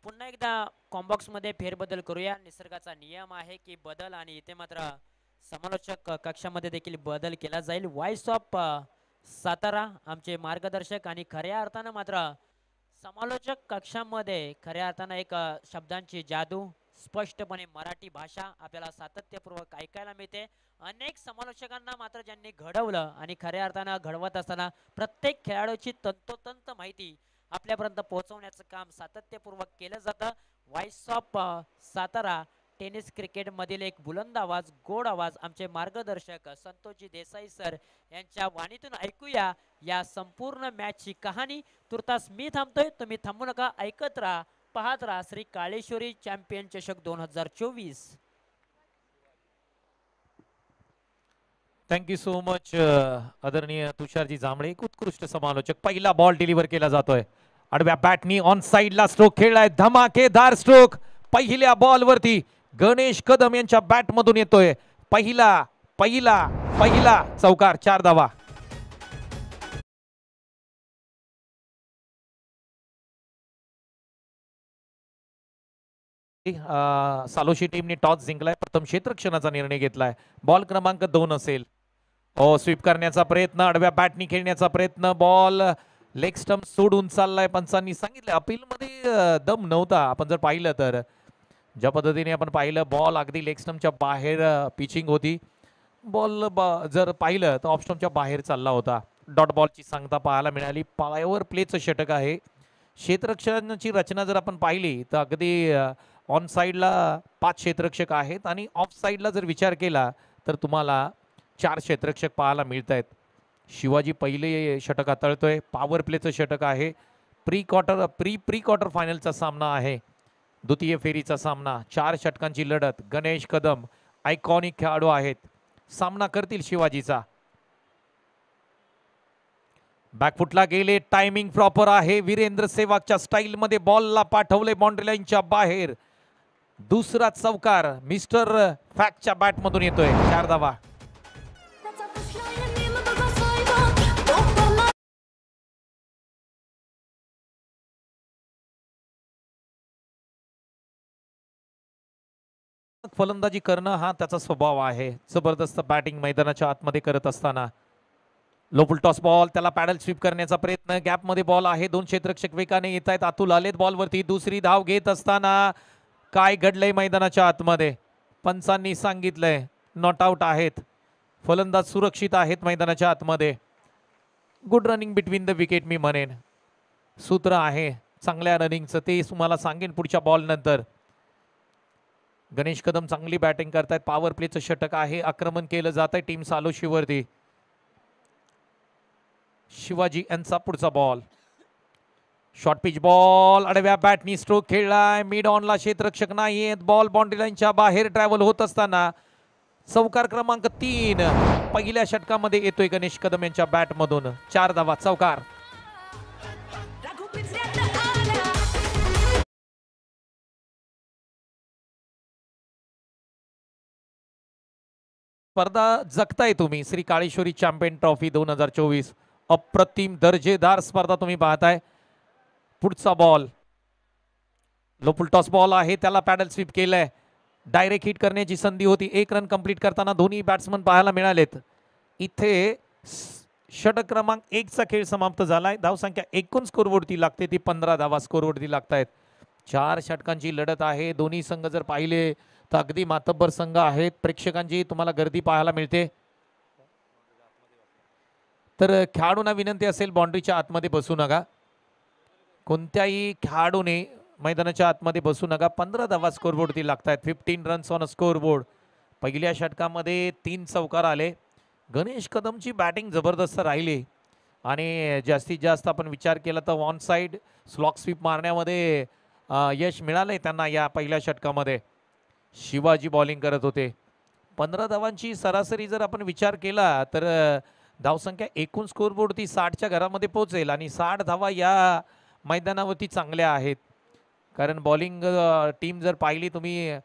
पुन्हा एकदा कॉम्बॉक्स मध्ये फेरबदल करूया. निसर्गाचा नियम आहे की बदल, आणि इथे मात्र समालोचक कक्षामध्ये देखील बदल केला जाईल. वॉइस ऑफ सातारा आमचे मार्गदर्शक, आणि खऱ्या अर्थानं मात्र समालोचक कक्षामध्ये खऱ्या अर्थानं एक शब्दांची जादू, स्पष्टपणे मराठी भाषा आपल्याला सातत्यपूर्वक ऐकायला मिळते. अनेक समालोचकांना मात्र ज्यांनी घडवलं, आणि खऱ्या अर्थानं घडवत असताना प्रत्येक खेळाडूची तंतोतंत माहिती आपल्यापर्यंत पोहोचवण्याचं काम सातत्यपूर्वक केलं जातं. Voice of Satara tennis cricket मधील एक बुलंद आवाज, गोड आवाज आमचे मार्गदर्शक संतोषजी देसाई सर यांच्या वाणीतून ऐकूया या संपूर्ण मॅचची कहाणी. तुर्तास मी थांबतोय, तुम्ही थांबू नका, ऐकत राहा, पाहत राहा श्री काळेश्वरी चॅम्पियन चषक 2024. थँक्यू सो मच आदरणीय तुषारजी जांभळे, एक उत्कृष्ट समालोचक. पहिला बॉल डिलिव्हर केला जातोय आडव्या बॅटनी, ऑन साइडला स्ट्रोक खेळलाय, धमाकेदार स्ट्रोक पहिल्या बॉल वरती गणेश कदम यांच्या बॅट मधून येतोय. पहिला पहिला पहिला चौकार, 4 धावा. सालोशी टीमने टॉस जिंकलाय, प्रथम क्षेत्ररक्षणाचा निर्णय घेतलाय. बॉल क्रमांक 2 असेल. स्वीप करण्याचा प्रयत्न, आडव्या बॅटनी खेळण्याचा प्रयत्न, बॉल लेग स्टंप सोडून चाललाय. पंचांनी सांगितलं अपील मध्ये दम नव्हता. आपण जर पाहिलं तर ज्या पद्धतीने आपण पाहिलं, बॉल अगदी लेग स्टंपच्या बाहेर पिचिंग होती. बॉल जर पाहिलं तर ऑफ स्टंपच्या बाहेर चालला होता. डॉट बॉलची सांगता पाहायला मिळाली. पायावर प्लेचं षटक आहे. क्षेत्ररक्षणाची रचना जर आपण पाहिली तर अगदी ऑन साईडला 5 क्षेत्ररक्षक आहेत, आणि ऑफ साईडला जर विचार केला तर तुम्हाला 4 क्षेत्ररक्षक पाहायला मिळत आहेत. शिवाजी पहिले षटक हाताळतोय, पॉवर प्लेचं षटक आहे. प्री क्वार्टर फायनलचा सामना आहे, द्वितीय फेरीचा सामना. 4 षटकांची लढत. गणेश कदम आयकॉनिक खेळाडू आहेत, सामना करतील शिवाजीचा. बॅकफुटला गेले, टायमिंग प्रॉपर आहे. वीरेंद्र सेवागच्या स्टाईल मध्ये बॉलला पाठवले बाउंड्री लाईनच्या बाहेर. दुसरा चौकार मिस्टर फॅक्टच्या बॅट मधून येतोय, 4 धावा. फलंदाजी करणं हा त्याचा स्वभाव आहे. जबरदस्त बॅटिंग मैदानाच्या आतमध्ये करत असताना लोफुल टॉस बॉल, त्याला पॅडल स्वीप करण्याचा प्रयत्न. गॅप मध्ये बॉल आहे, 2 क्षेत्ररक्षक वेगाने येत आहेत. अतुल आलेत बॉलवरती. दुसरी धाव घेत असताना काय घडलंय मैदानाच्या आतमध्ये, पंचांनी सांगितलंय नॉट आउट आहेत. फलंदाज सुरक्षित आहेत मैदानाच्या आतमध्ये. Good running between the wicket मी म्हणेन. सूत्र आहे चांगल्या रनिंगचं, ते तुम्हाला सांगेन पुढच्या बॉल नंतर. गणेश कदम चांगली बॅटिंग करतायत. पॉवर प्लेचं षटक आहे. आक्रमण केलं जात आहे टीम सालोशीवरती. शिवाजी यांचा पुढचा बॉल, शॉर्ट पिच बॉल, आडव्या बॅटनी स्ट्रोक खेळलाय. मिड ऑनला क्षेत्ररक्षक नाहीयेत. बॉल बाउंड्री लाईनच्या बाहेर ट्रॅव्हल होत असताना चौकार क्रमांक 3 पहिल्या षटकामध्ये येतोय गणेश कदम यांच्या बॅट मधून. 4 धावा, चौकार. स्पर्धा जगताय तुम्ही, श्री काळेश्वरी चॅम्पियन ट्रॉफी 2024. अप्रतिम दर्जेदार स्पर्धा तुम्ही पाहताय. पुढचा बॉल लोफुल टॉस बॉल आहे, त्याला पॅडल स्वीप केलंय. डायरेक्ट हिट करण्याची संधी होती. 1 रन कंप्लीट करताना दोन्ही बॅट्समन पाहायला मिळालेत. इथे षटक क्रमांक 1 चा खेळ समाप्त झालाय. धावसंख्या एकूण स्कोरवरती लागते ती 15 धावा स्कोरवरती लागतायत. 4 षटकांची लढत आहे. दोन्ही संघ जर पाहिले तर अगदी मातब्बर संघ आहेत. प्रेक्षकांची तुम्हाला गर्दी पाहायला मिळते. तर खेळाडूंना विनंती असेल, बाउंड्रीच्या आतमध्ये बसू नका. कोणत्याही खेळाडूने मैदानाच्या आतमध्ये बसू नका. 15 धावा स्कोरबोर्डवरती लागतायत. 15 रन्स ऑन अ स्कोरबोर्ड. पहिल्या षटकामध्ये 3 चौकार आले. गणेश कदमची बॅटिंग जबरदस्त राहिली, आणि जास्तीत जास्त आपण विचार केला तर ऑन साइड स्लॉक स्वीप मारण्यामध्ये यश मिळालंय त्यांना या पहिल्या षटकामध्ये. शिवाजी बॉलिंग करत होते. 15 धावांची सरासरी जर आपण विचार केला तर धावसंख्या एकूण स्कोरबोर्डवरती 60च्या घरामध्ये पोहोचेल, आणि 60 धावा या मैदानावरती चांगल्या आहेत. कारण बॉलिंग टीम जर पाहिली तुम्ही,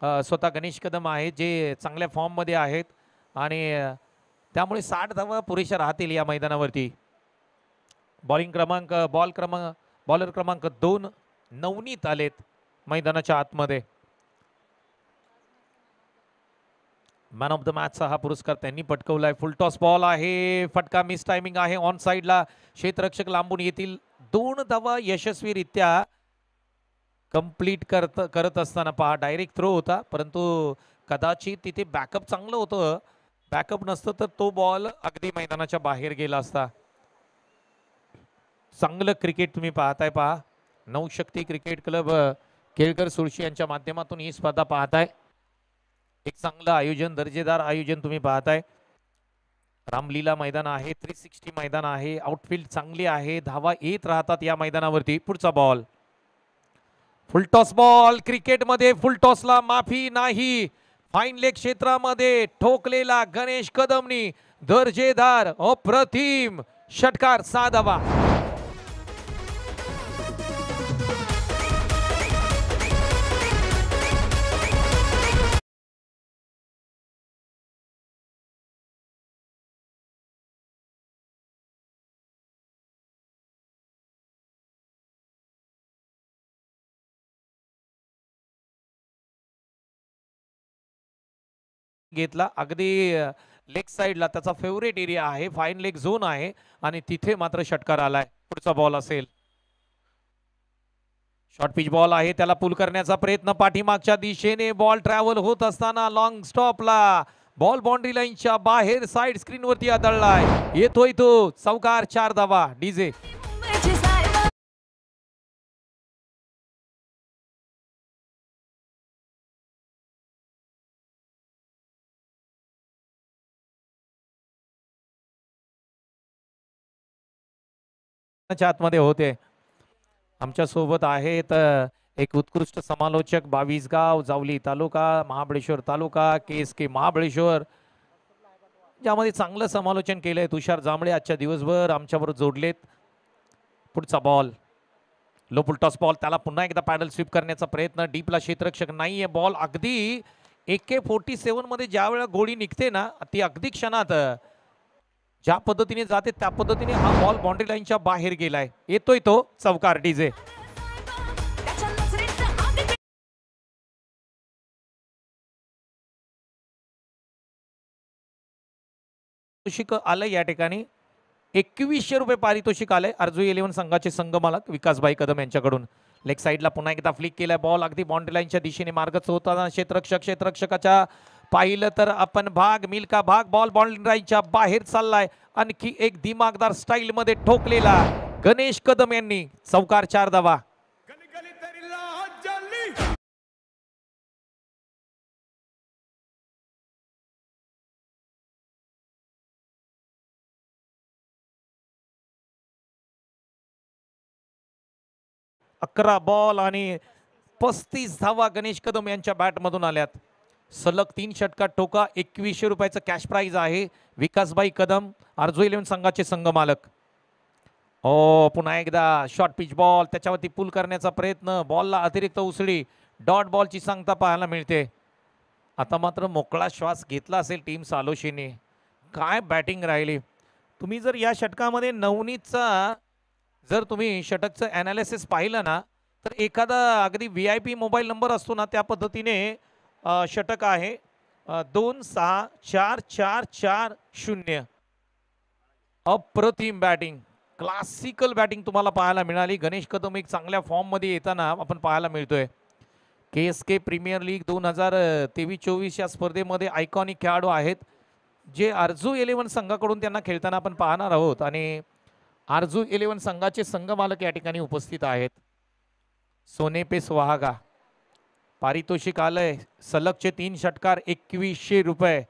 स्वतः गणेश कदम आहेत जे चांगल्या फॉर्ममध्ये आहेत, आणि त्यामुळे 60 धावा पुरेशा राहतील या मैदानावरती. बॉलर क्रमांक 2 नवनीत आलेत मैदानाच्या आतमध्ये. मॅन ऑफ द मॅचचा हा पुरस्कार त्यांनी पटकवलाय. फुल टॉस बॉल आहे, फटका मिस टायमिंग आहे, ऑन साइडला क्षेत्ररक्षक लांबून येतील. 2 धावा यशस्वीरित्या कंप्लीट करत असताना पहा, डायरेक्ट थ्रो होता, परंतु कदाचित तिथे बॅकअप चांगलं होतं. बॅकअप नसतं तर तो बॉल अगदी मैदानाच्या बाहेर गेला असता. चांगलं क्रिकेट तुम्ही पाहताय. पहा, नवशक्ती क्रिकेट क्लब केळकर सुळशी यांच्या माध्यमातून ही स्पर्धा पाहताय. एक चांगलं आयोजन, दर्जेदार आयोजन तुम्ही पाहताय. रामलीला मैदान आहे, 360 मैदान आहे, आउटफील्ड चांगली आहे, धावा येत राहतात या मैदानावरती. पुढचा बॉल फुल टॉस बॉल. क्रिकेटमध्ये फुल टॉसला माफी नाही. फाईन लेग क्षेत्रामध्ये ठोकलेला गणेश कदमनी दर्जेदार अप्रतिम षटकार, 6 धावा. घेतला अगदी लेग साइडला, त्याचा फेवरेट एरिया आहे, फाईन लेग झोन आहे आणि तिथे मात्र षटकार आलाय. पुढचा बॉल असेल, शॉर्ट पिच बॉल आहे, त्याला पुल करण्याचा प्रयत्न पाठीमागच्या दिशेने. बॉल ट्रॅव्हल होत असताना लॉंग स्टॉपला बॉल बाउंड्री लाईनच्या बाहेर साइड स्क्रीन वरती आदळलाय. येतोय तो चौकार, 4 धावा. डीजे आतमध्ये होते. आमच्या सोबत आहेत एक उत्कृष्ट समालोचक, 22 गाव, जावली तालुका, महाबळेश्वर तालुका, KSK महाबळेश्वर, ज्यामध्ये चांगलं समालोचन केलंय. तुषार जांभळे आजच्या दिवसभर आमच्याबरोबर जोडलेत. पुढचा बॉल लो फुल टॉस बॉल, त्याला पुन्हा एकदा पॅडल स्वीप करण्याचा प्रयत्न. डीपला क्षेत्ररक्षक नाहीये. बॉल अगदी AK-47 मध्ये ज्या वेळेला गोळी निघते ना, ती अगदी क्षणात ज्या पद्धतीने जाते त्या पद्धतीने हा बॉल बाउंड्री लाईनच्या बाहेर गेलाय. येतोय तो चौकार. डीजे पारितोषिक आलंय या ठिकाणी. 2100 रुपये पारितोषिक आलंय अर्जू 11 संघाचे संघमालक विकासभाई कदम यांच्याकडून. लेग साइडला पुन्हा एकदा फ्लिक केलाय. बॉल अगदी बाउंड्री लाईनच्या दिशेने मार्गच होता. क्षेत्ररक्षकाच्या पाहिलं तर आपण भाग मिल्का भाग, बॉल बाउंड्री लाईनच्या बाहेर चाललाय. आणखी एक दिमागदार स्टाईल मध्ये ठोकलेला गणेश कदम यांनी, चौकार, 4 धावा. अकरा बॉल आणि 35 धावा गणेश कदम यांच्या बॅट मधून आल्यात. सलग 3 षटकार ठोका. 2100 रुपयाचं कॅश प्राइज आहे. विकासभाई कदम अर्जू 11 संघाचे संघ मालक. पुन्हा एकदा शॉर्ट पिच बॉल, त्याच्यावरती पुल करण्याचा प्रयत्न. बॉलला अतिरिक्त उसळी, डॉट बॉलची सांगता पाहायला मिळते. आता मात्र मोकळा श्वास घेतला असेल टीम सालोशीने. काय बॅटिंग राहिली. तुम्ही जर या षटकामध्ये नवनीतचा जर तुम्ही षटकचं ॲनालिसिस पाहिलं ना, तर एखादा अगदी VIP मोबाईल नंबर असतो ना, त्या पद्धतीने षटक आहे. 2-6-4-4-4-0. अप्रतिम बॅटिंग, क्लासिकल बॅटिंग तुम्हाला पाहायला मिळाली. गणेश कदम एक चांगल्या फॉर्म मध्ये येताना आपण पाहायला मिळतोय. KSK प्रीमियर लीग 2023-24 या स्पर्धेमध्ये आयकॉनिक खेळाडू आहेत, जे अर्जू 11 संघाकडून त्यांना खेळताना आपण पाहणार आहोत. आणि अर्जू 11 संघाचे संघ मालक या ठिकाणी उपस्थित आहेत. सोने पे सुहागा पारितोषिक आलंय. सलगचे 3 षटकार, 2100 रुपये.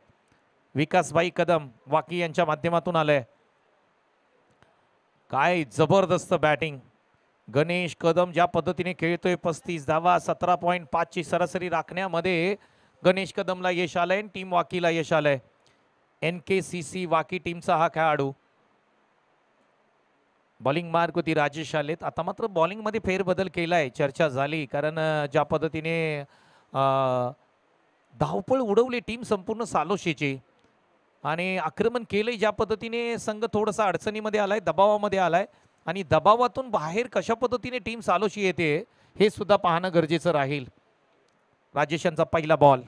विकासभाई कदम वाकी यांच्या माध्यमातून आलंय. काय जबरदस्त बॅटिंग. गणेश कदम ज्या पद्धतीने खेळतोय, 35 धावा, 17.5 ची सरासरी राखण्यामध्ये गणेश कदमला यश आलंय. टीम वाकीला यश आलंय. NKCC वाकी टीमचा हा खेळाडू. बॉलिंग मार्क होती, राजेश आलेत. आता मात्र बॉलिंग मध्ये फेरबदल केलाय, चर्चा झाली, कारण ज्या पद्धतीने धावपळ उडवली टीम संपूर्ण सालोशीची आणि आक्रमण केलंय ज्या पद्धतीने, संघ थोडासा अडचणीमध्ये आलाय, दबावामध्ये आलाय. आणि दबावातून बाहेर कशा पद्धतीने टीम सालोशी येते हे सुद्धा पाहणं गरजेचं राहील. राजेश यांचा पहिला बॉल.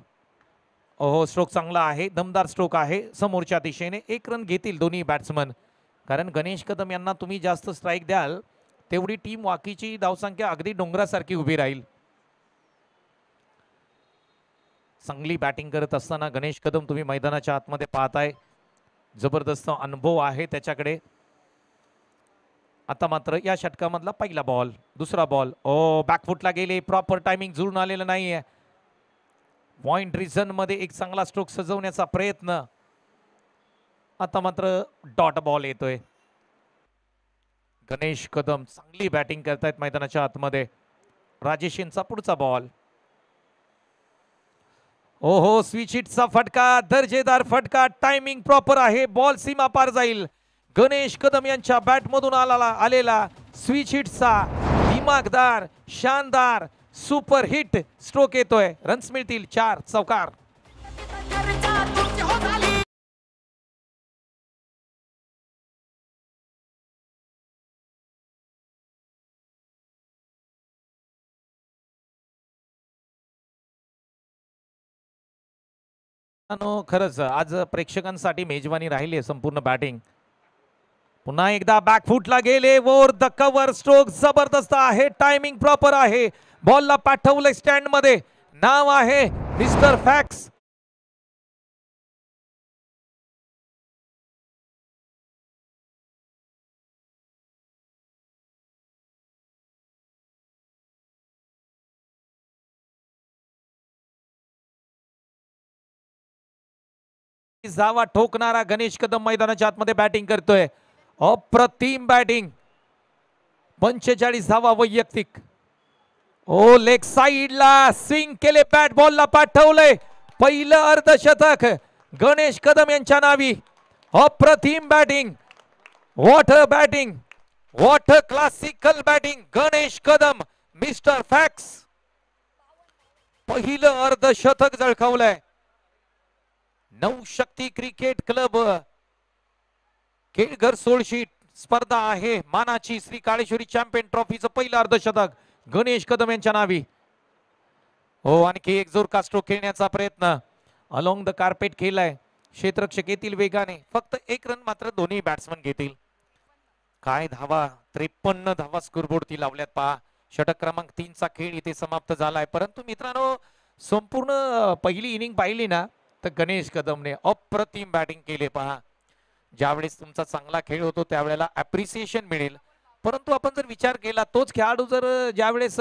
ओहो, स्ट्रोक चांगला आहे, दमदार स्ट्रोक आहे समोरच्या दिशेने. 1 रन घेतील दोन्ही बॅट्समन, कारण गणेश कदम यांना तुम्ही जास्त स्ट्राईक द्याल तेवढी टीम वाकीची धावसंख्या अगदी डोंगरासारखी उभी राहील. चांगली बॅटिंग करत असताना गणेश कदम तुम्ही मैदानाच्या आतमध्ये पाहताय. जबरदस्त अनुभव आहे त्याच्याकडे. आता मात्र या षटकामधला पहिला बॉल, दुसरा बॉल. ओ, बॅकफुटला गेले, प्रॉपर टायमिंग जुळून आलेलं नाहीये. पॉइंट रिझन मध्ये एक चांगला स्ट्रोक सजवण्याचा प्रयत्न. आता मात्र डॉट बॉल येतोय. गणेश कदम चांगली बॅटिंग करतायत मैदानाच्या आतमध्ये. राजेश यांचा पुढचा बॉल. ओहो, स्विच हिटचा फटका, दर्जेदार फटका. टायमिंग प्रॉपर आहे, बॉल सीमा पार जाईल. गणेश कदम यांच्या बॅट मधून आलेला स्विच हिटचा दिमागदार शानदार सुपर हिट स्ट्रोक येतोय. रन्स मिळतील 4 चौकार. खरंच आज प्रेक्षकांसाठी मेजवानी राहिली आहे संपूर्ण बॅटिंग. पुन्हा एकदा बॅकफुटला गेले, ओव्हर द कव्हर स्ट्रोक जबरदस्त आहे. टायमिंग प्रॉपर आहे. बॉलला पाठवलंय स्टँड मध्ये. नाव आहे मिस्टर फॅक्स. जावा ठोकणारा गणेश कदम मैदानाच्या आतमध्ये बॅटिंग करतोय. अप्रतिम बॅटिंग. 45 धावा वैयक्तिक. ओ, लेग साइडला स्विंग केले, बॅट बॉलला पाठवलंय. पहिलं अर्धशतक गणेश कदम यांच्या नावी. अप्रतिम batting. What a batting, what a classical batting. Ganesh Kadam, mister fax. पहिलं अर्धशतक झळकावलंय. नवशक्ती क्रिकेट क्लब केळघर 16 स्पर्धा आहे मानाची. श्री काळेश्वरी चॅम्पियन ट्रॉफीचं पहिलं अर्धशतक गणेश कदम यांच्या नावी. हो, आणखी एक जोरदार स्ट्रोक खेळण्याचा प्रयत्न. अलोंग द कार्पेट खेळलाय. क्षेत्ररक्षक येतील वेगाने. फक्त 1 रन मात्र दोन्ही बॅट्समन घेतील. काय धावा, 53 धावा स्कोरबोर्डती लावल्यात पहा. षटक क्रमांक 3 चा खेळ इथे समाप्त झालाय. परंतु मित्रांनो, संपूर्ण पहिली इनिंग पाहिली ना तर गणेश कदमने अप्रतिम बॅटिंग केले पहा. ज्यावेळेस तुमचा चांगला खेळ होतो त्यावेळेला अप्रिसिएशन मिळेल. परंतु आपण जर विचार केला, तोच खेळाडू जर ज्यावेळेस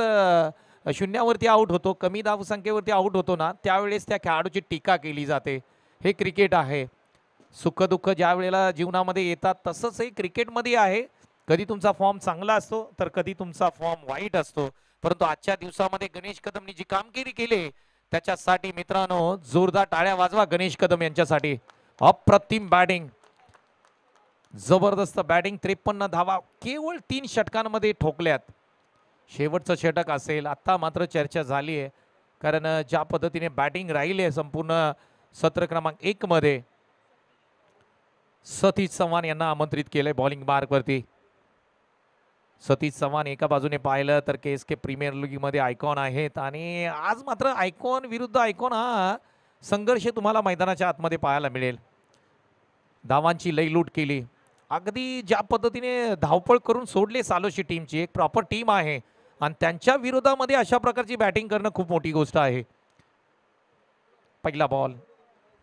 शून्यावरती आउट होतो, कमी धावसंख्येवरती आउट होतो ना, त्यावेळेस त्या खेळाडूची टीका केली जाते. हे क्रिकेट आहे. सुखदुःख ज्या वेळेला जीवनामध्ये येतात तसंच हे क्रिकेटमध्ये आहे. कधी तुमचा फॉर्म चांगला असतो तर कधी तुमचा फॉर्म वाईट असतो. परंतु आजच्या दिवसामध्ये गणेश कदमनी जी कामगिरी केली त्याच्यासाठी मित्रांनो जोरदार टाळ्या वाजवा गणेश कदम यांच्यासाठी. अप्रतिम बॅटिंग, जबरदस्त बॅटिंग. 53 धावा केवळ 3 षटकांमध्ये ठोकल्यात. शेवटचं षटक असेल. आता मात्र चर्चा झाली आहे, कारण ज्या पद्धतीने बॅटिंग राहिली आहे संपूर्ण सत्र क्रमांक 1 मध्ये. सतीश चव्हाण यांना आमंत्रित केलंय बॉलिंग मार्कवरती. सतीश चव्हाण एका बाजूने पाहिलं तर KSK प्रीमियर लीग मध्ये आयकॉन आहेत, आणि आज मात्र आयकॉन विरुद्ध आयकॉन हा संघर्ष तुम्हाला मैदानाच्या आतमध्ये पाहायला मिळेल. धावांची लयलूट केली. अगदी ज्या पद्धतीने धावपळ करून सोडले सालोशी टीमची, एक प्रॉपर टीम आहे आणि त्यांच्या विरोधामध्ये अशा प्रकारची बॅटिंग करणं खूप मोठी गोष्ट आहे. पहिला बॉल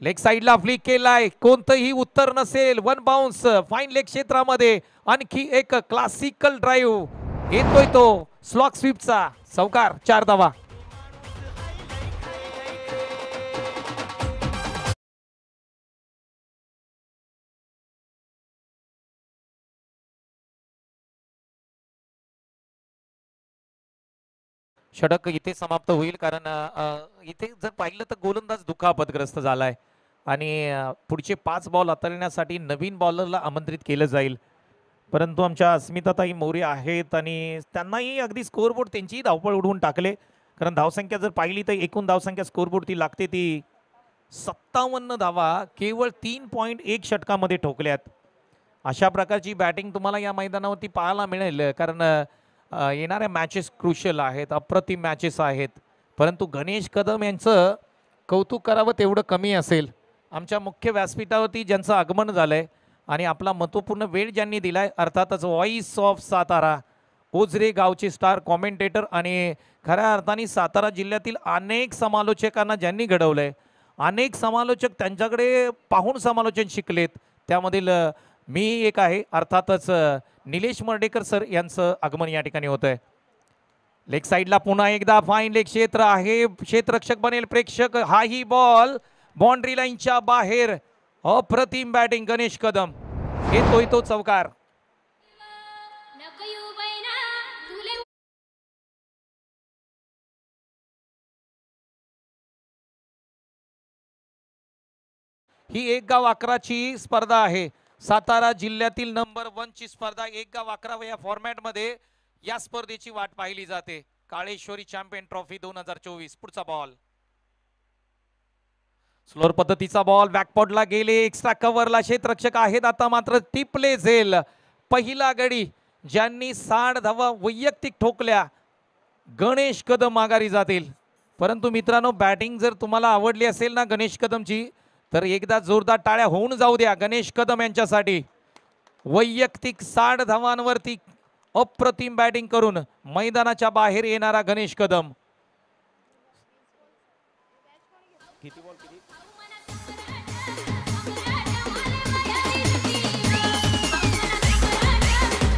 लेग साइडला फ्लिक केलाय, कोणतंही उत्तर नसेल. 1 बाउन्स फाईन लेग क्षेत्रामध्ये. आणखी एक क्लासिकल ड्राईव्ह येतोय तो स्लॉग स्वीपचा चौकार. 4 धावा. षटक इथे समाप्त होईल, कारण इथे जर पाहिलं तर गोलंदाज दुखापतग्रस्त झालाय आणि पुढचे 5 बॉल हाताळण्यासाठी नवीन बॉलरला आमंत्रित केलं जाईल. परंतु आमच्या अस्मिताताई मोरे आहेत आणि त्यांनाही अगदी स्कोरबोर्ड त्यांचीही धावपळ उडवून टाकले, कारण धावसंख्या जर पाहिली तर एकूण धावसंख्या स्कोरबोर्ड ती लागते ती 57 धावा केवळ 3.1 षटकामध्ये ठोकल्यात. अशा प्रकारची बॅटिंग तुम्हाला या मैदानावरती पाहायला मिळेल, कारण येणाऱ्या मॅचेस क्रुशियल आहेत, अप्रतिम मॅचेस आहेत. परंतु गणेश कदम यांचं कौतुक करावं तेवढं कमी असेल. आमच्या मुख्य व्यासपीठावरती ज्यांचं आगमन झालंय आणि आपला महत्त्वपूर्ण वेळ ज्यांनी दिलाय, अर्थातच व्हॉइस ऑफ सातारा, ओझरे गावचे स्टार कॉमेंटेटर आणि खऱ्या अर्थाने सातारा जिल्ह्यातील अनेक समालोचकांना ज्यांनी घडवलंय, अनेक समालोचक त्यांच्याकडे पाहून समालोचन शिकलेत. त्यामधील मी एक आहे. अर्थातच निलेश मर्डेकर सर यांचं आगमन या ठिकाणी होत आहे. लेग साईडला पुन्हा एकदा फाईन लेग क्षेत्र आहे. क्षेत्ररक्षक बनेल प्रेक्षक. हाही बॉल बाउंड्री लाईनच्या बाहेर. अप्रतिम बॅटिंग गणेश कदम. येतोय तो चौकार. ही 1 गाव 11 ची स्पर्धा आहे. सातारा जिल्ह्यातील नंबर 1 ची स्पर्धा 1 गाव 11 या फॉर्मॅट मध्ये या स्पर्धेची वाट पाहिली जाते. Kaleshwari champion trophy 2024. पुढचा बॉल स्लोअर पद्धतीचा बॉल बॅकपॉटला गेले. एक्स्ट्रा कव्हरला क्षेत्ररक्षक आहेत. आता मात्र टिपले झेल. पहिला गडी ज्यांनी 60 धावा वैयक्तिक ठोकल्या गणेश कदम माघारी जातील. परंतु मित्रांनो, बॅटिंग जर तुम्हाला आवडली असेल ना गणेश कदमची, तर एकदा जोरदार टाळ्या होऊन जाऊ द्या गणेश कदम यांच्यासाठी. वैयक्तिक 60 धावांवरती अप्रतिम बॅटिंग करून मैदानाच्या बाहेर येणारा Ganesh Kadam.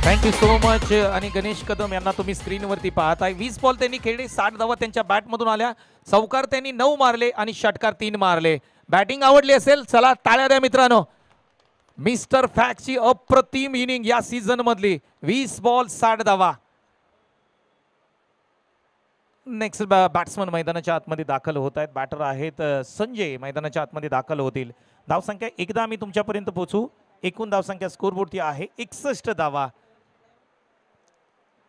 Thank you so much. आणि गणेश कदम यांना तुम्ही स्क्रीनवरती पाहताय. 20 बॉल त्यांनी खेळले, 60 धावा त्यांच्या बॅटमधून आल्या. चौकार त्यांनी 9 मारले आणि षटकार 3 मारले. बॅटिंग आवडली असेल, चला टाळ्या द्या मित्रांनो. मिस्टर फॅक्टची अप्रतिम इनिंग या सीझन मधली. 20 बॉल 60 धावा. नेक्स्ट बॅट्समन मैदानाच्या आतमध्ये दाखल होत आहेत. बॅटर आहेत संजय, मैदानाच्या आतमध्ये दाखल होतील. धावसंख्या एकदा मी तुमच्यापर्यंत पोहोचू. एकूण धावसंख्या स्कोरबोर्डची आहे 61 धावा.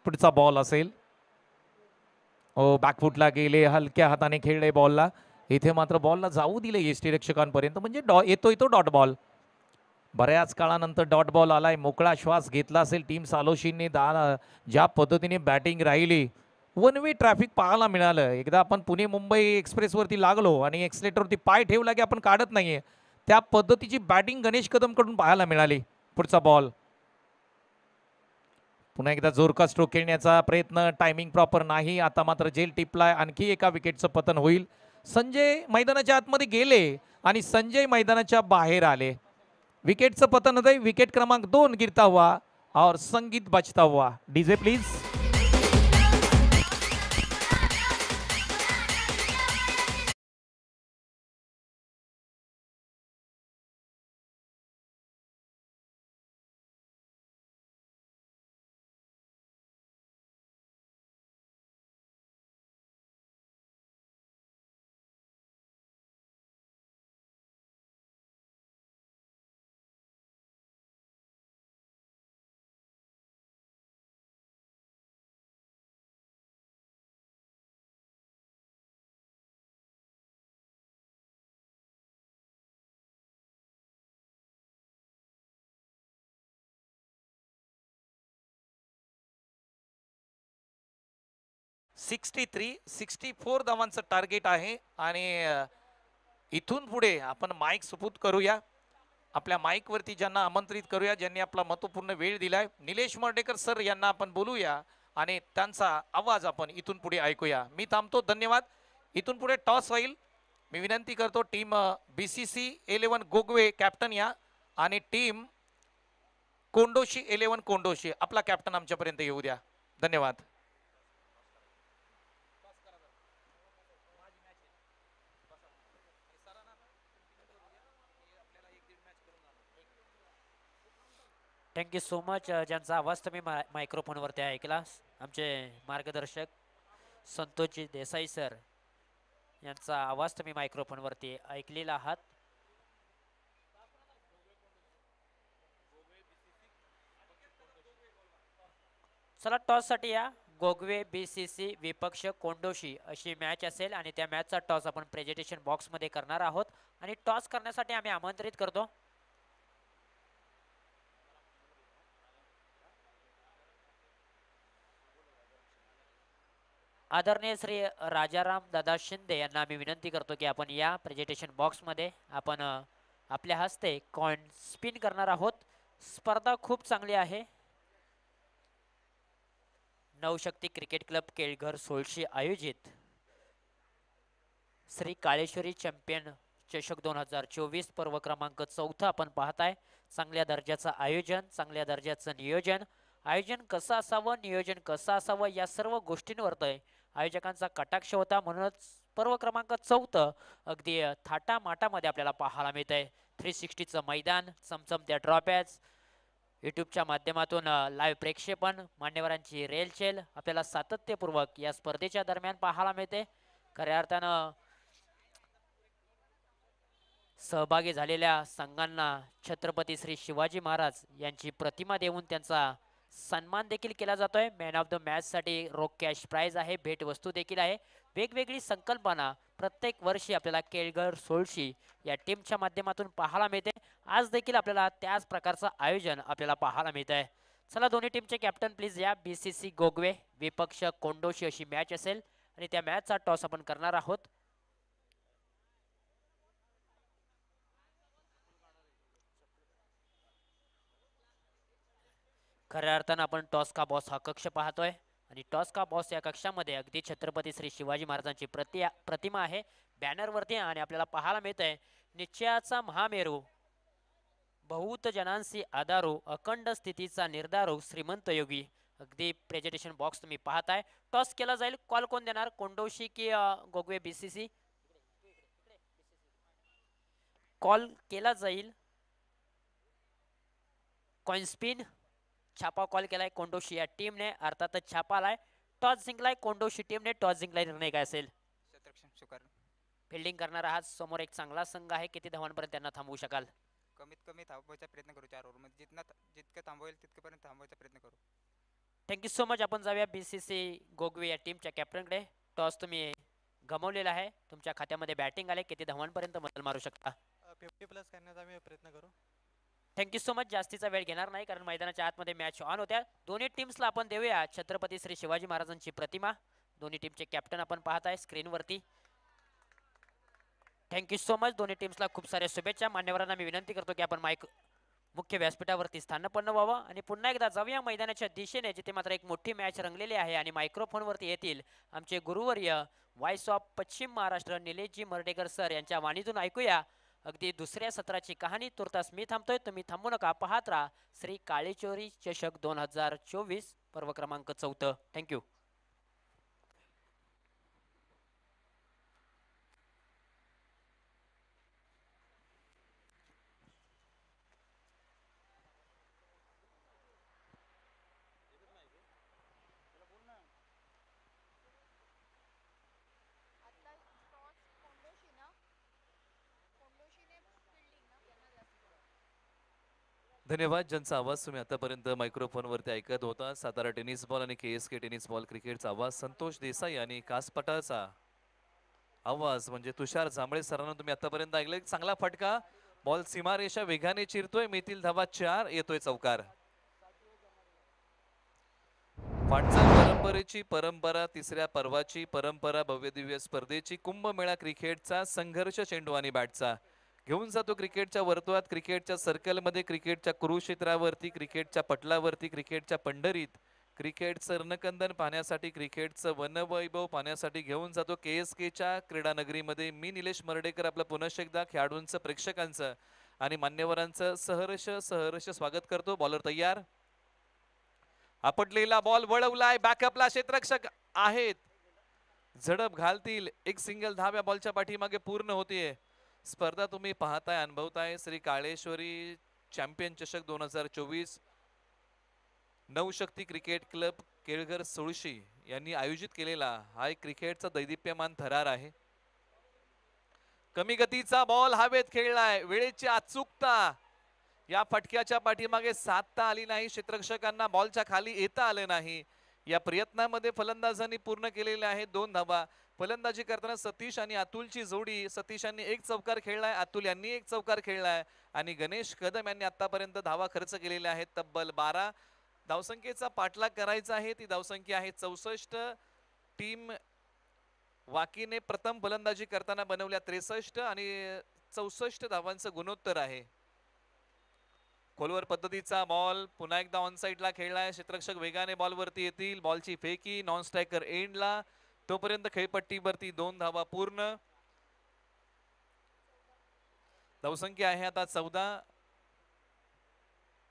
पुढचा बॉल असेल. ओ बॅकफुटला गेले, हलक्या हाताने खेळले बॉलला. इथे मात्र बॉलला जाऊ दिले यष्टीरक्षकांपर्यंत, म्हणजे येतोय तो डॉट बॉल. बऱ्याच काळानंतर डॉट बॉल आलाय. मोकळा श्वास घेतला असेल टीम सालोशीने. ज्या पद्धतीने बॅटिंग राहिली, वन वे ट्रॅफिक पाहायला मिळालं. एकदा आपण पुणे मुंबई एक्सप्रेसवरती लागलो आणि एक्सलेटरवरती पाय ठेवला की आपण काढत नाहीये, त्या पद्धतीची बॅटिंग गणेश कदम कडून पाहायला मिळाली. पुढचा बॉल पुन्हा एकदा जोरका स्ट्रोक खेळण्याचा प्रयत्न, टायमिंग प्रॉपर नाही. आता मात्र जेल टिपलाय. आणखी एका विकेटचं पतन होईल. संजय मैदानाच्या आतमध्ये गेले आणि संजय मैदानाच्या बाहेर आले. विकेटचं पतन होतंय. विकेट क्रमांक 2 गिरता हुआ और संगीत बजता हुआ. DJ please. सिक्स्टी 64 धावांचं टार्गेट आहे. आणि इथून पुढे आपण माईक सुपूत करूया. आपल्या माईक वरती ज्यांना आमंत्रित करूया, ज्यांनी आपला महत्त्वपूर्ण वेळ दिलाय, निलेश मर्डेकर सर यांना आपण बोलूया आणि त्यांचा आवाज आपण इथून पुढे ऐकूया. मी थांबतो. धन्यवाद. इथून पुढे टॉस होईल. मी विनंती करतो टीम BCC 11 गोगवे कॅप्टन या आणि टीम कोंडोशी 11 कोंडोशी आपला कॅप्टन आमच्यापर्यंत येऊ द्या. धन्यवाद. Thank you so much. ज्यांचा आवाज तुम्ही मायक्रोफोनवरती ऐकला, आमचे मार्गदर्शक संतोषजी देसाई सर यांचा आवाज तुम्ही मायक्रोफोनवरती ऐकलेला आहात. चला टॉससाठी या. गोगवे BCC विपक्ष कोंडोशी अशी मॅच असेल आणि त्या मॅचचा टॉस आपण प्रेझेंटेशन बॉक्समध्ये करणार आहोत. आणि टॉस करण्यासाठी आम्ही आमंत्रित करतो आदरणीय श्री राजाराम दादा शिंदे यांना आम्ही विनंती करतो की आपण या प्रेझेंटेशन बॉक्समध्ये आपण आपल्या हस्ते कॉइन स्पिन करणार आहोत. स्पर्धा खूप चांगली आहे. नवशक्ती क्रिकेट क्लब केळघर सोळशी आयोजित श्री काळेश्वरी चॅम्पियन चषक 2024 पर्व क्रमांक 4 आपण पाहताय. चांगल्या दर्जाचं आयोजन, चांगल्या दर्जाचं नियोजन. आयोजन कसं असावं, नियोजन कसं असावं, या सर्व गोष्टींवर आयोजकांचा कटाक्ष होता. म्हणूनच पर्व क्रमांक 4 अगदी थाटामाटामध्ये आपल्याला पाहायला मिळत आहे. 360चं मैदान, चमचमत्या ट्रॉफ्याज, यूट्यूबच्या माध्यमातून लाईव्ह प्रेक्षेपण, मान्यवरांची रेलचेल आपल्याला सातत्यपूर्वक या स्पर्धेच्या दरम्यान पाहायला मिळते. खऱ्या अर्थानं सहभागी झालेल्या संघांना छत्रपती श्री शिवाजी महाराज यांची प्रतिमा देऊन त्यांचा सन्मान देखील केला जातोय. मॅन ऑफ द मॅच साठी रोख कॅश प्राइज आहे, भेटवस्तू देखील आहे. वेगवेगळी संकल्पना प्रत्येक वर्षी आपल्याला केळघर सोळशी या टीमच्या माध्यमातून पाहायला मिळते. आज देखील आपल्याला त्याच प्रकारचं आयोजन आपल्याला पाहायला मिळत आहे. चला दोन्ही टीमचे कॅप्टन प्लीज या. BCC गोगवे विपक्ष कोंडोशी अशी मॅच असेल आणि त्या मॅचचा टॉस आपण करणार आहोत. खऱ्या अर्थानं आपण टॉस का बॉस हा कक्ष पाहतोय आणि टॉस का बॉस या कक्षामध्ये अगदी छत्रपती श्री शिवाजी महाराजांची प्रतिमा आहे बॅनरवरती आणि आपल्याला पाहायला मिळतंय निश्चयाचा महामेरू, बहुत जनांसी आधारू, अखंड स्थितीचा निर्धारू, श्रीमंत योगी. अगदी प्रेझेंटेशन बॉक्स तुम्ही पाहताय. टॉस केला जाईल. कॉल कोण देणार, कोंडोशी की गोगवे BCC? कॉल केला जाईल. कॉइन स्पिन छापा कॉल केलाय कोंडोशी या टीमने, अर्थातच छापा आलाय. टॉस जिंकलाय कोंडोशी टीमने. टॉस जिंकलाय. निर्णय काय असेल? फिल्डिंग करणारा हा समोर एक चांगला संघ आहे. किती धावांपर्यंत त्यांना थांबवू शकाल? कमीत कमी थांबवायचा प्रयत्न करू. 4 ओव्हरमध्ये जितकं थांबवेल तितकंपर्यंत थांबवायचा प्रयत्न करू. Thank you so much. आपण जाऊया BCC गोगवे या टीमच्या कॅप्टनकडे. टॉस तुम्ही गमावलेला आहे. तुमच्या खात्यामध्ये बॅटिंग आले. किती धावांपर्यंत बदल मारू शकता? 50+ करण्याचा आम्ही प्रयत्न करू. Thank you so much. जास्तीचा वेळ घेणार नाही कारण मैदानाच्या आतमध्ये मॅच ऑन होत्या. दोन्ही टीम्सला आपण देऊया छत्रपती श्री शिवाजी महाराजांची प्रतिमा. दोन्ही टीमचे कॅप्टन आपण पाहताय स्क्रीनवरती. Thank you so much. दोन्ही टीम्सला खूप साऱ्या शुभेच्छा. मान्यवरांना मी विनंती करतो की आपण मुख्य व्यासपीठावरती स्थानपन्न व्हावं आणि पुन्हा एकदा जाऊया मैदानाच्या दिशेने, जिथे मात्र एक मोठी मॅच रंगलेली आहे आणि मायक्रोफोनवरती येतील आमचे गुरुवर्य व्हॉइस ऑफ पश्चिम महाराष्ट्र निलेशजी मर्डेकर सर यांच्या वाणीतून ऐकूया अगदी दुसऱ्या सत्राची कहाणी. तुर्तास मी थांबतोय, तुम्ही थांबू नका. पाहत राहा श्री काळेचोरी चषक 2024 पर्व क्रमांक 4. थँक्यू. धन्यवाद. ज्यांचा आवाज तुम्ही आतापर्यंत मायक्रोफोनवरती ऐकत होता, सातारा टेनिस बॉल आणि KSK टेनिस बॉल क्रिकेटचा आवाज, संतोष देसाई आणि कासपटाचा आवाज म्हणजे तुषार जांभळे सरांना तुम्ही आतापर्यंत ऐकलं. चांगला फटका, बॉल सीमारेषा वेगाने चिरतोय. मितील धावा 4, येतोय चौकार. वाटचाल परंपरेची परंपरा, तिसऱ्या पर्वाची परंपरा, भव्य दिव्य स्पर्धेची, कुंभमेळा क्रिकेटचा संघर्ष, चेंडू आणि बॅटचा घेऊन जातो क्रिकेटच्या वर्तुळात, क्रिकेटच्या सर्कलमध्ये, क्रिकेटच्या कुरुक्षेत्रावरती, क्रिकेटच्या पटलावरती, क्रिकेटच्या पंढरीत, क्रिकेटचं रणकंदन पाहण्यासाठी, क्रिकेटचं वनवैभव पाहण्यासाठी घेऊन जातो KSKच्या क्रीडानगरीमध्ये. मी निलेश मर्डेकर आपलं पुनश्च एकदा खेळाडूंचं, प्रेक्षकांचं आणि मान्यवरांचं सहर्ष स्वागत करतो. बॉलर तयार. आपटलेला बॉल वळवलाय. बॅकअपला क्षेत्ररक्षक आहेत, झडप घालतील. एक सिंगल धाव या बॉलच्या पाठीमागे पूर्ण होतीये. स्पर्धा तुम्ही पाहताय, अनुभवताय. श्री काळेश्वरी चॅम्पियन चषक 2024 नवशक्ती क्रिकेट क्लब केळघर सोळशी यांनी आयोजित केलेला हा एक क्रिकेटचा दैदिप्यमान थरार आहे. कमी गतीचा बॉल हवेत खेळलाय. वेळेची अचूकता, या फटक्याच्या पाठीमागे साधता आली नाही. क्षेत्ररक्षकांना बॉलच्या खाली येता आले नाही. या प्रयत्नामध्ये फलंदाजांनी पूर्ण केलेले आहेत 2 धावा. फलंदाजी करताना सतीश आणि अतुलची जोडी. सतीश यांनी 1 चौकार खेळलाय, अतुल यांनी 1 चौकार खेळलाय आणि गणेश कदम यांनी आतापर्यंत धावा खर्च केलेल्या आहेत तब्बल 12. धावसंख्येचा पाठलाग करायचा आहे. ती धावसंख्या आहे 64. टीम वाकीने प्रथम फलंदाजी करताना बनवल्या 63 आणि 64 धावांचं गुणोत्तर आहे. खोलवर पद्धतीचा बॉल पुन्हा एकदा ऑन साइडला खेळलाय. क्षेत्ररक्षक वेगाने बॉल वरती येतील. बॉलची फेकी नॉन स्ट्रायकर एंडला. तोपर्यंत खेळपट्टीवरती 2 धावा पूर्ण. धावसंख्या आहे आता 14.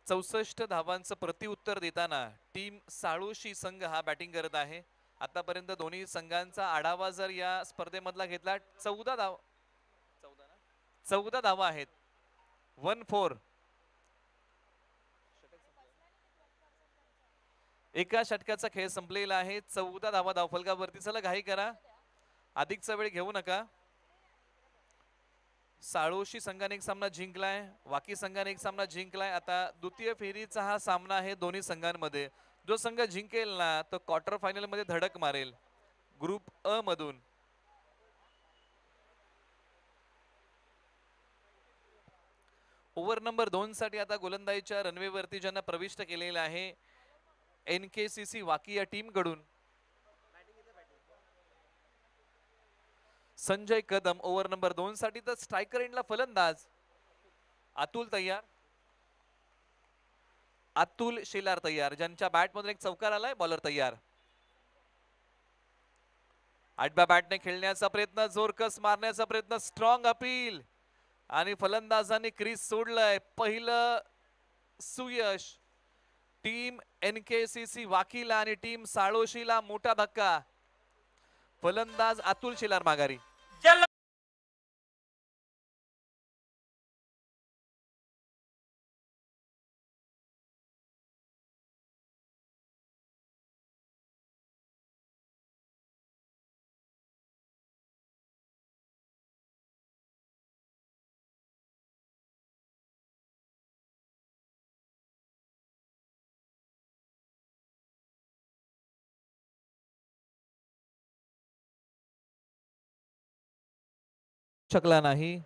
64 धावांचं प्रत्युत्तर देताना टीम साळोशी संघ हा बॅटिंग करत आहे. आतापर्यंत दोन्ही संघांचा आढावा जर या स्पर्धेमधला घेतला 14 धावा आहेत. 1-4. एका षटकाचा खेळ संपलेला आहे. 14 धावा धावफलकावरती. चला घाई करा, अधिकचा वेळ घेऊ नका. साळोशी संघाने एक सामना जिंकलाय, वाकी संघाने एक सामना जिंकलाय. आता द्वितीय फेरीचा हा सामना आहे दोन्ही संघांमध्ये. जो संघ जिंकेल ना तो क्वार्टर फायनल मध्ये धडक मारेल ग्रुप अ मधून. ओव्हर नंबर 2 साठी आता गोलंदाजीच्या रनवेवरती ज्यांना प्रविष्ट केलेले आहे NKCC वाकी या टीम कडून संजय कदम ओव्हर नंबर 2 साठी. तर स्ट्रायकर एंडला फलंदाज अतुल तयार, अतुल शेलार तयार, ज्यांच्या बॅट मधून एक चौकार आलाय. बॉलर तयार. आडव्या बॅटने खेळण्याचा प्रयत्न, जोरकस मारण्याचा प्रयत्न, स्ट्रॉंग अपील आणि फलंदाजांनी क्रीज सोडलंय. पहिलं सुयश टीम NKCC वाकीला आणि टीम साळोशीला. मोठा धक्का. फलंदाज अतुल शेलार माघारी. शकला नाही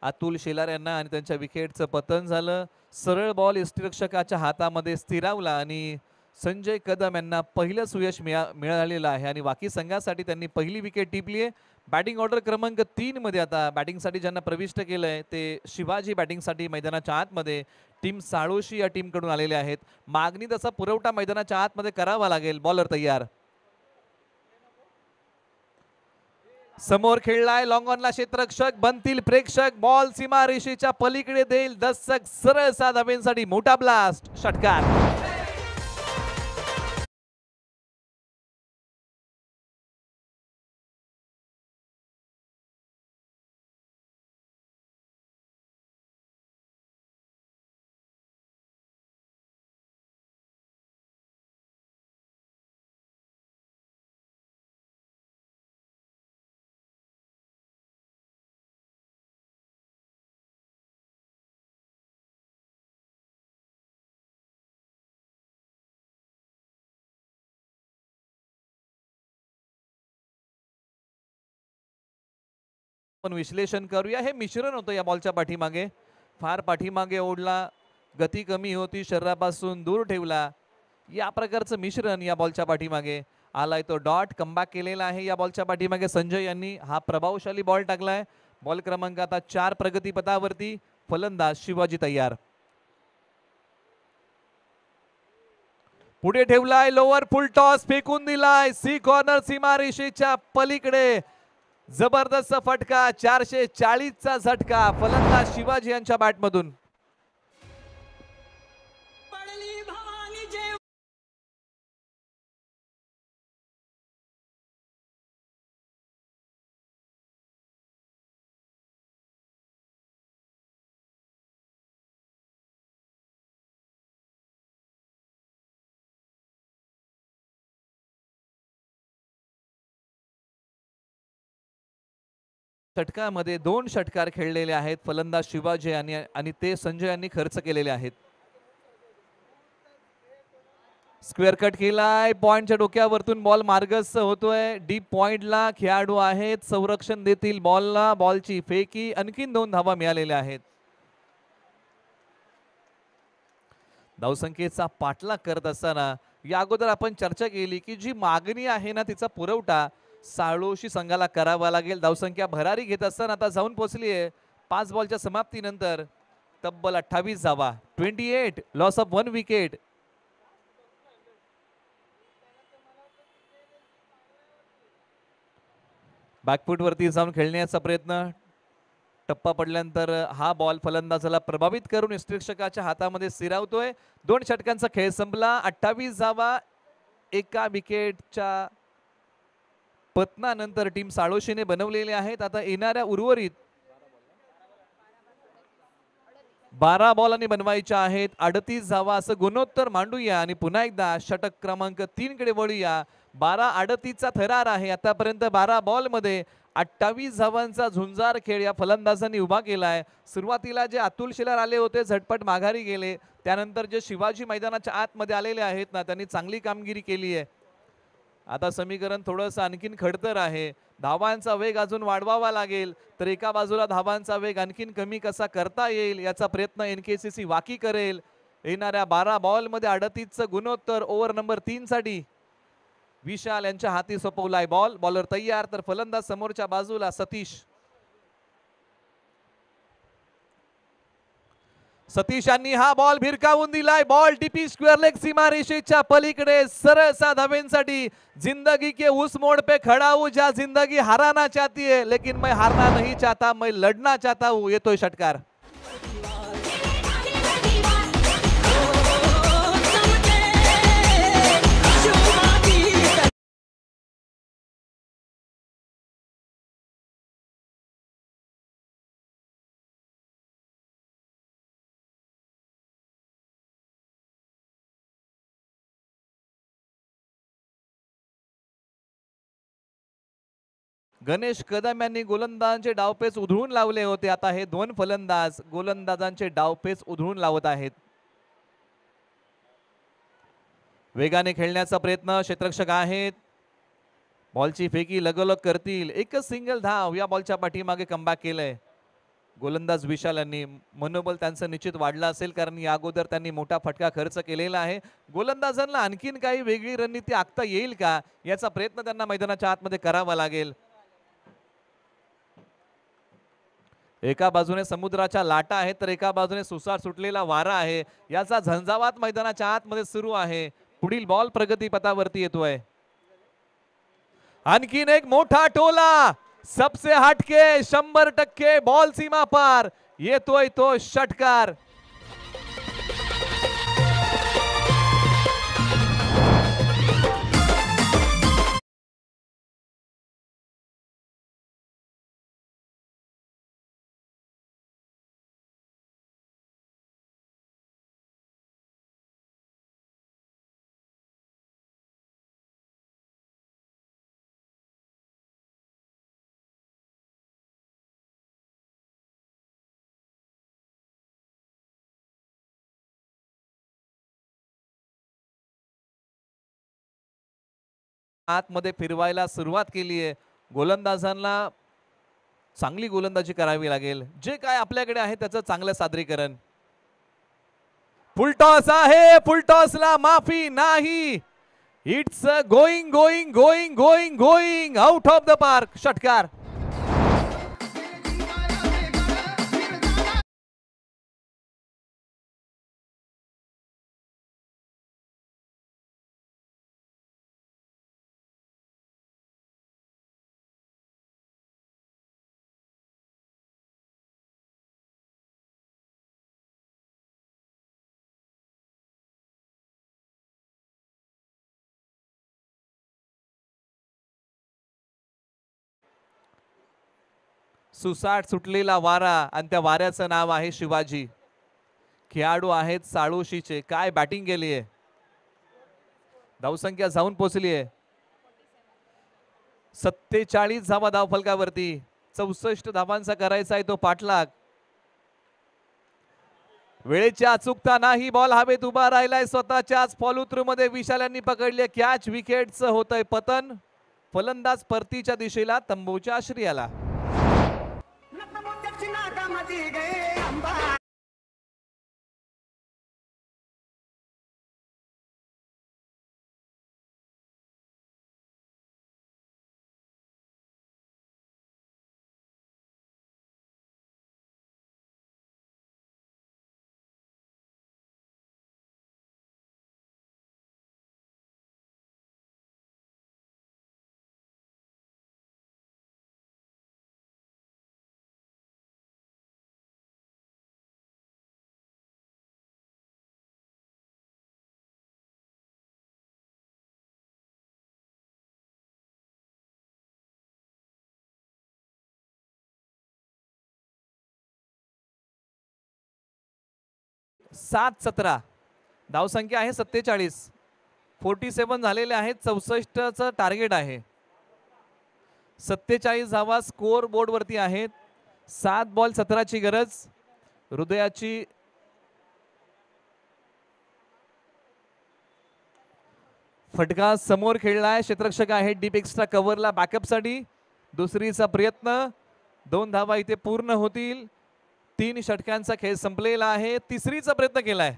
अतुल शेलार यांना आणि त्यांच्या विकेटचं पतन झालं. सरळ बॉल यष्टिरक्षकाच्या हातामध्ये स्थिरावला आणि संजय कदम यांना पहिलं सुयश मिळालेलं आहे आणि वाकी संघासाठी त्यांनी पहिली विकेट टिपली आहे. बॅटिंग ऑर्डर क्रमांक 3 मध्ये आता बॅटिंगसाठी ज्यांना प्रविष्ट केलंय ते शिवाजी बॅटिंगसाठी मैदानाच्या आतमध्ये टीम साळोशी या टीम कडून आलेले आहेत. मागणी तसा पुरवठा मैदानाच्या आतमध्ये करावा लागेल. बॉलर तयार. समोर खेळलाय लॉंग ऑनला क्षेत्ररक्षक. बनतील प्रेक्षक. बॉल सीमा रेषेच्या पलीकडे देईल दस्तक. सरळ 7 धावांसाठी मोठा ब्लास्ट. षटकार. पण विश्लेषण करूया. हे मिश्रण होतं या बॉलच्या पाठीमागे. फार पाठीमागे ओढला, गती कमी होती, शरीरापासून दूर ठेवला. या प्रकारचं मिश्रण या बॉलच्या पाठीमागे आलाय. तो डॉट कमबॅक केलेला आहे या बॉलच्या पाठीमागे संजय यांनी. हा प्रभावशाली बॉल टाकलाय. बॉल क्रमांक आता 4 प्रगतीपथावरती. फलंदाज शिवाजी तयार. पुढे ठेवलाय लोअर फुल टॉस फेकून दिलाय. सी कॉर्नर सीमारेषेच्या पलीकडे. जबरदस्त फटका. 440 चा झटका. फलंदाज शिवाजी यांच्या बॅटमधून. षटकामध्ये 2 षटकार खेळलेले आहेत फलंदाज शिवाजी आणि ते संजय यांनी खर्च केलेले आहेत. स्क्वेअर कट केलाय. पॉइंटच्या डोक्यावरतून बॉल मार्गस्थ होतोय. डीप पॉइंटला खेळाडू आहेत. संरक्षण देतील बॉलला. बॉलची फेकी. आणखीन 2 धावा मिळालेल्या आहेत. धावसंख्येचा पाठलाग करत असताना या अगोदर आपण चर्चा केली की जी मागणी आहे ना तिचा पुरवठा साळोशी संघाला करावा लागेल. धावसंख्या भरारी घेत असताना आता जाऊन पोहोचली आहे 5 बॉलच्या समाप्तीनंतर तब्बल 28 धावा. 28 लॉस ऑफ 1 विकेट. बॅकफूट वरती जाऊन खेळण्याचा प्रयत्न, टप्पा पडल्यानंतर हा बॉल फलंदाजाला प्रभावित करून यष्टिरक्षकाच्या हातामध्ये स्थिरावतोय. 2 षटकांचा खेळ संपला. 28 धावा एका विकेटच्या पतनानंतर टीम साळोशीने बनवलेले आहेत. आता येणाऱ्या उर्वरित 12 बॉलांनी बनवायच्या आहेत. 38 धावा असं गुणोत्तर मांडूया आणि पुन्हा एकदा षटक क्रमांक 3 कडे वळूया. 12-38 चा थरार आहे. आतापर्यंत 12 बॉल मध्ये 28 धावांचा झुंजार खेळ या फलंदाजांनी उभा केलाय. सुरुवातीला जे अतुल शेलार आले होते झटपट माघारी गेले. त्यानंतर जे शिवाजी मैदानाच्या आतमध्ये आलेले आहेत ना त्यांनी चांगली कामगिरी केली आहे. आता समीकरण थोडंसं आणखीन खडतर आहे. धावांचा वेग अजून वाढवावा लागेल तर एका बाजूला धावांचा वेग आणखीन कमी कसा करता येईल याचा प्रयत्न NKCC वाकी करेल. येणाऱ्या 12 बॉल मध्ये 38चं गुणोत्तर ओव्हर नंबर 3 साठी विशाल यांच्या हाती सोपवलाय बॉल. बॉलर तयार तर फलंदाज समोरच्या बाजूला सतीश यांनी हा बॉल भिरकावून दिलाय. बॉल टीपी स्क्वेअर लेग सीमारेषेच्या पलीकडे सरळ धावेंसाठी. जिंदगी के उस मोड़ पे खड़ा हूं जहां जिंदगी हराना चाहती है लेकिन मैं हारना नहीं चाहता, मैं लढना चाहता हूं. येतोय षटकार. गणेश कदम यांनी गोलंदाजांचे डावपेच उधळून लावले होते. आता हे 2 फलंदाज गोलंदाजांचे डावपेच उधळून लावत आहेत. वेगाने खेळण्याचा प्रयत्न क्षेत्ररक्षक आहेत. बॉलची फेकी लगोलग करतील. एकच सिंगल धाव या बॉलच्या पाठीमागे कमबॅक केलंय. गोलंदाज विशाल यांनी मनोबल त्यांचं निश्चित वाढलं असेल कारण या अगोदर त्यांनी मोठा फटका खर्च केलेला आहे. गोलंदाजांना आणखीन काही वेगळी रणनीती आखता येईल का याचा प्रयत्न त्यांना मैदानाच्या आतमध्ये करावा लागेल. एका बाजूने समुद्राच्या लाटा आहेत तर एका बाजूने सुसाट सुटलेला वारा आहे. याचा झंझावात मैदानाच्या आतमध्ये सुरू आहे. पुढील बॉल प्रगतीपथावरती येतोय. आणखीन एक मोठा टोला सबसे हटके 100% बॉल सीमा पार येतोय तो षटकार. आतमध्ये फिरवायला सुरुवात केली आहे. गोलंदाजांना चांगली गोलंदाजी करावी लागेल. जे काय आपल्याकडे आहे त्याचं चांगलं सादरीकरण. फुलटॉस आहे. फुलटॉसला माफी नाही. It's going going going going going out of the park. षटकार. सुसाट सुटलेला वारा आणि त्या वाऱ्याचं नाव आहे शिवाजी. खेळाडू आहेत साळोशीचे. काय बॅटिंग केली आहे. धावसंख्या जाऊन पोहोचली आहे 47 धावा धावफलकावरती. 64 धावांचा करायचा आहे तो पाठलाग. वेळेची अचूकता नाही. बॉल हवेत उभा राहिलाय. स्वतःच्याच फॉलो थ्रू मध्ये विशाल यांनी पकडले कॅच. विकेटचं होतंय पतन. फलंदाज परतीच्या दिशेला तंबूच्या आश्रयाला. 7-17 धावसंख्या आहे 47. 47 झालेले आहेत. 64चं टार्गेट आहे. 47 धावा स्कोर बोर्ड वरती आहेत. 7 बॉल 17ची गरज. हृदयाची फटका समोर खेळलाय. क्षेत्ररक्षक आहे डीप एक्स्ट्रा कव्हरला बॅकअप साठी. दुसरीचा प्रयत्न. 2 धावा इथे पूर्ण होतील. 3 षटकांचा खेळ संपलेला आहे. तिसरीचा प्रयत्न केलाय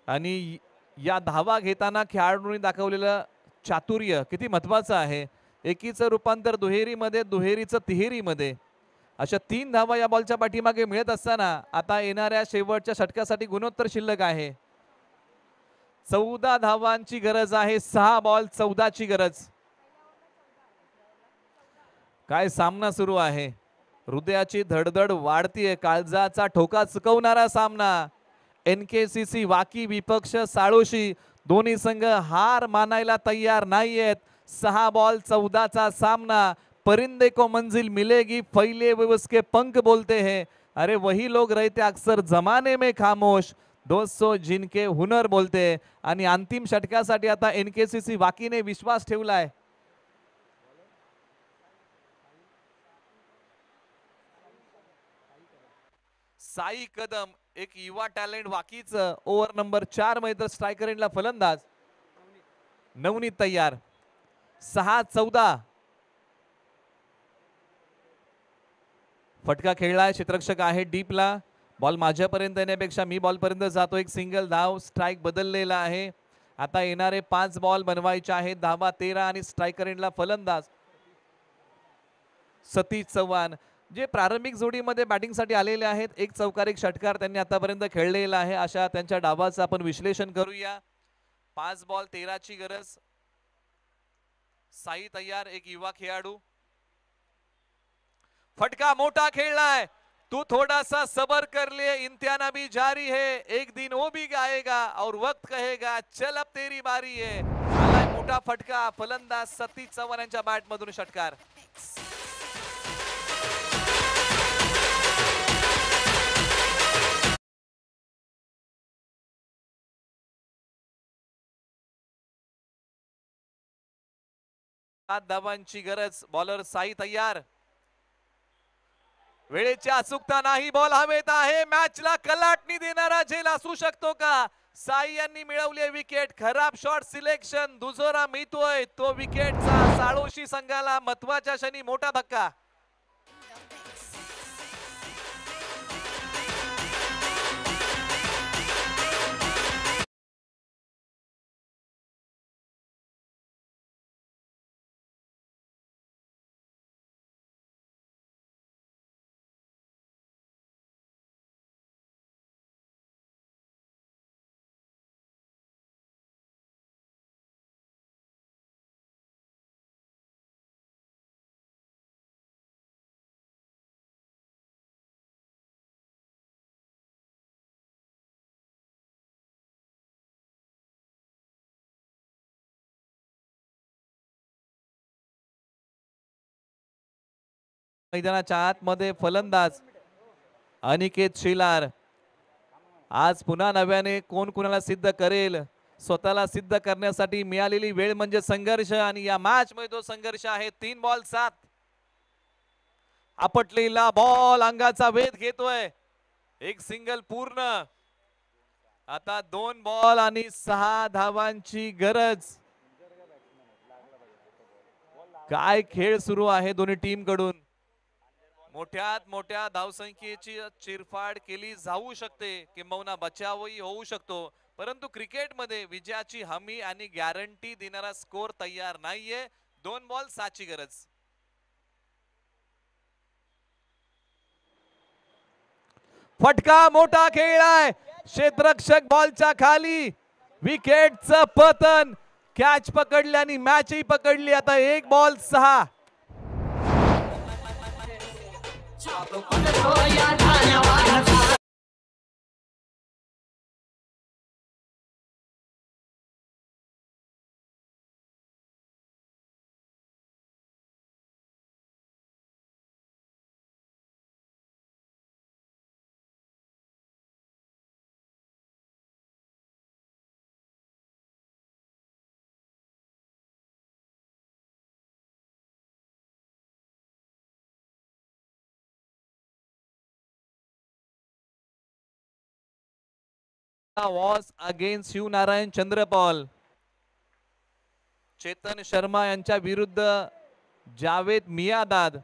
आणि या धावा घेताना खेळाडूंनी दाखवलेलं चातुर्य किती महत्वाचं आहे. एकीचं रूपांतर दुहेरीमध्ये, दुहेरीचं तिहेरीमध्ये. अशा 3 धावा या बॉलच्या पाठीमागे मिळत असताना आता येणाऱ्या शेवटच्या षटकासाठी गुणोत्तर शिल्लक आहे. 14 धावांची गरज आहे. 6 बॉल 14ची गरज. काय सामना सुरू आहे. हृदयाची धडधड वाढतीये. काळजाचा ठोका चुकवणारा सामना. NKCC वाकी विपक्ष साळोशी दोन्ही संघ हार मानायला तयार नाहीयेत. 6 बॉल 14चा सामना. परिंदे को मंजिल मिलेगी फैले हुए उसके पंख बोलते हैं. अरे वही लोग रहते अक्सर जमाने में खामोश. 200 जिनके हुनर बोलते. आणि अंतिम षटकासाठी आता NKCC वाकीने विश्वास ठेवलाय. साई कदम एक युवा टॅलेंट वाकीच. ओव्हर नंबर 4 मध्ये स्ट्रायकर एंडला फलंदाज. नवनीत तयार. 6-14. फटका खेळलाय. क्षेत्ररक्षक आहे डीपला. बॉल माझ्यापर्यंत येण्यापेक्षा मी बॉल पर्यंत जातो. एक सिंगल धाव. स्ट्राईक बदललेला आहे. आता येणारे 5 बॉल बनवायचे आहेत. धावा 13 आणि स्ट्रायकर एंडला फलंदाज सतीश चव्हाण जे प्रारंभिक जोडीमध्ये बॅटिंगसाठी आलेले आहेत. एक चौकार एक षटकार त्यांनी आतापर्यंत खेळलेला आहे. अशा त्यांच्या डावाचं आपण विश्लेषण करूया. 5 बॉल 13ची गरज. साई तयार एक युवा खेळाडू. फटका मोठा खेळलाय. तू थोड़ा सा सबर कर ले इम्तिहान अभी जारी है. एक दिन वो भी गाएगा और वक्त कहेगा चल अब तेरी बारी है. आलाय मोठा फटका. फलंदाज सतीश चव्हाण यांच्या बॅट मधून षटकार. धावांची गरज. बॉलर साई तयार. वेळेची अचूकता नाही. बॉल हवेत आहे. मॅचला कलाटणी देणारा झेल असू शकतो का. साई यांनी मिळवले विकेट. खराब शॉट सिलेक्शन. दुजोरा मिळतोय तो विकेटचा. साळोशी संघाला महत्वाच्या क्षणी मोठा धक्का. मैदानाच्या आतमध्ये फलंदाज अनिकेत शेलार. आज पुन्हा नव्याने कोण कोणाला सिद्ध करेल. स्वतःला सिद्ध करण्यासाठी मिळालेली वेळ म्हणजे संघर्ष आणि या मॅच मध्ये तो संघर्ष आहे. 3 बॉल 7. आपटलेला बॉल अंगाचा वेध घेतोय. एक सिंगल पूर्ण. आता 2 बॉल आणि 6 धावांची गरज. काय खेळ सुरू आहे दोन्ही टीम कडून. मोठ्यात मोठ्या धावसंख्येची चिरफाड केली जाऊ शकते. किंबहुना बचावही होऊ शकतो. परंतु क्रिकेटमध्ये विजयाची हमी आणि गॅरंटी देणारा स्कोर तयार नाहीये. 2 बॉल 7ची गरज. फटका मोठा खेळलाय. क्षेत्ररक्षक बॉलच्या खाली. विकेटचं पतन. कॅच पकडल्याने मॅचही पकडली. आता 1 ball 6. Was against Shivnarine Chanderpaul. Chetan Sharma यांच्या विरुद्ध जावेद मियादाद.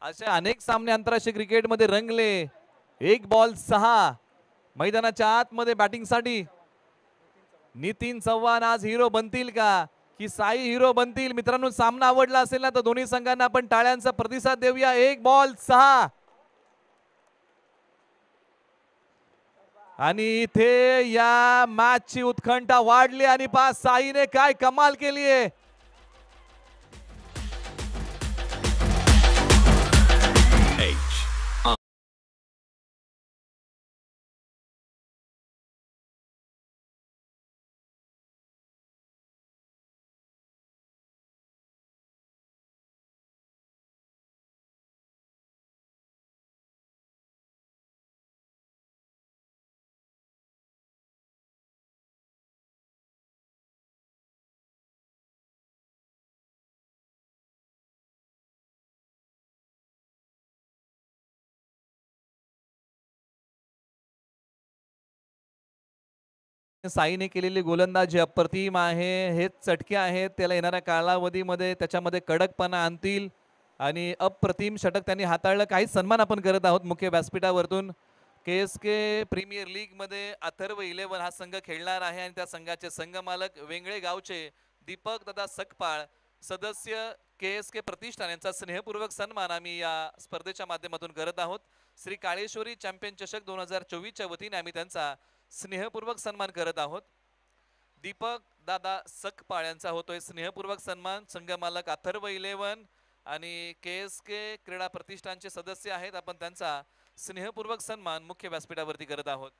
असे अनेक सामने आंतरराष्ट्रीय क्रिकेटमध्ये रंगले. 1 बॉल 6 मैदानाच्या आतमध्ये बॅटिंगसाठी. नितीन चव्हाण आज हिरो बनतील का की साई हिरो बनतील? मित्रांनो, सामना आवडला असेल ना तर दोन्ही संघांना आपण टाळ्यांचा प्रतिसाद देऊया. 1 बॉल 6 आणि इथे या मॅचची उत्कंठा वाढली आणि पहा साईने काय कमाल केली आहे. साईने केलेली गोलंदाजी अप्रतिम आहे. हेच चटके आहेत, त्याला येणाऱ्या कालावधीमध्ये त्याच्यामध्ये कडकपणा आणतील आणि अप्रतिम षटक त्यांनी हाताळलं. काही सन्मान आपण करत आहोत मुख्य व्यासपीठावरतून. KSK प्रीमियर लीग मध्ये अथर्व 11 हा संघ खेळणार आहे आणि त्या संघाचे संघमालक वेंगळे गावचे दीपक दादा सकपाळ, सदस्य KSK प्रतिष्ठान यांचा स्नेहपूर्वक सन्मान आम्ही या स्पर्धेच्या माध्यमातून करत आहोत. श्री काळेश्वरी चॅम्पियन चषक 2024च्या वतीने आम्ही त्यांचा स्नेहपूर्वक सन्मान करत आहोत. दीपक दादा सकपाळ यांचा होतोय स्नेहपूर्वक सन्मान. संघमालक अथर्व 11 आणि KSK क्रीडा प्रतिष्ठानचे सदस्य आहेत. आपण त्यांचा स्नेहपूर्वक सन्मान मुख्य व्यासपीठावरती करत आहोत.